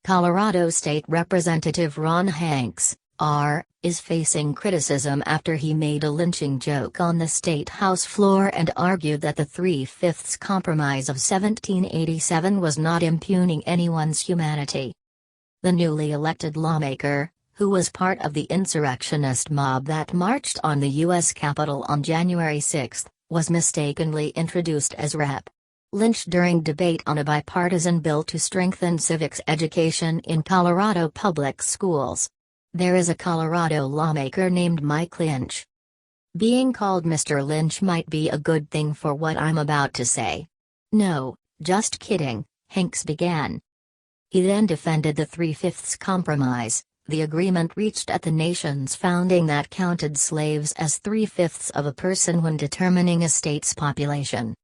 Colorado State Representative Ron Hanks, R., is facing criticism after he made a lynching joke on the state House floor and argued that the 3/5 Compromise of 1787 was not impugning anyone's humanity. The newly elected lawmaker, who was part of the insurrectionist mob that marched on the U.S. Capitol on January 6, was mistakenly introduced as Rep. Lynch during debate on a bipartisan bill to strengthen civics education in Colorado public schools. There is a Colorado lawmaker named Mike Lynch. Being called Mr. Lynch might be a good thing for what I'm about to say. No, just kidding, Hanks began. He then defended the 3/5 Compromise, the agreement reached at the nation's founding that counted slaves as 3/5 of a person when determining a state's population.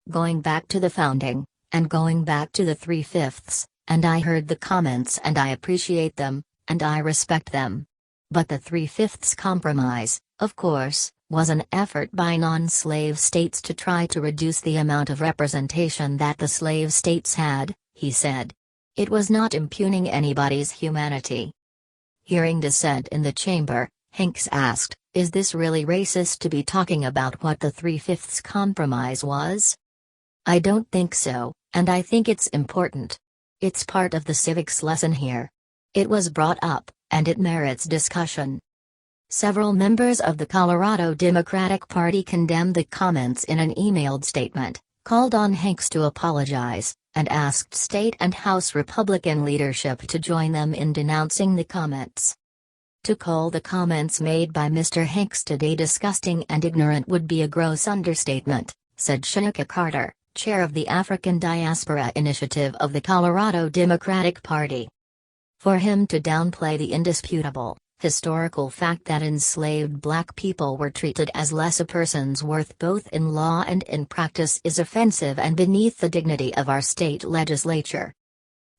Going back to the founding, and going back to the 3/5, and I heard the comments and I appreciate them, and I respect them. But the 3/5 Compromise, of course, was an effort by non-slave states to try to reduce the amount of representation that the slave states had, he said. It was not impugning anybody's humanity. Hearing dissent in the chamber, Hanks asked, "Is this really racist to be talking about what the 3/5 Compromise was? I don't think so, and I think it's important. It's part of the civics lesson here. It was brought up, and it merits discussion." Several members of the Colorado Democratic Party condemned the comments in an emailed statement, called on Hanks to apologize, and asked state and House Republican leadership to join them in denouncing the comments. To call the comments made by Mr. Hanks today disgusting and ignorant would be a gross understatement, said Shanika Carter, chair of the African Diaspora Initiative of the Colorado Democratic Party. For him to downplay the indisputable, historical fact that enslaved black people were treated as lesser persons worth both in law and in practice is offensive and beneath the dignity of our state legislature.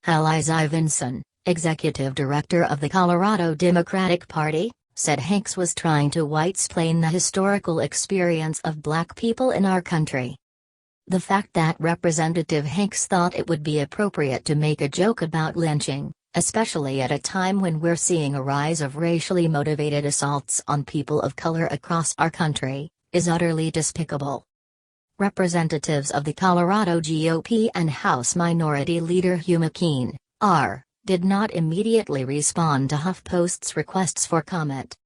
Hal Ivinson, executive director of the Colorado Democratic Party, said Hanks was trying to white-splain the historical experience of black people in our country. The fact that Representative Hanks thought it would be appropriate to make a joke about lynching, especially at a time when we're seeing a rise of racially motivated assaults on people of color across our country, is utterly despicable. Representatives of the Colorado GOP and House Minority Leader Hugh McKean, R., did not immediately respond to HuffPost's requests for comment.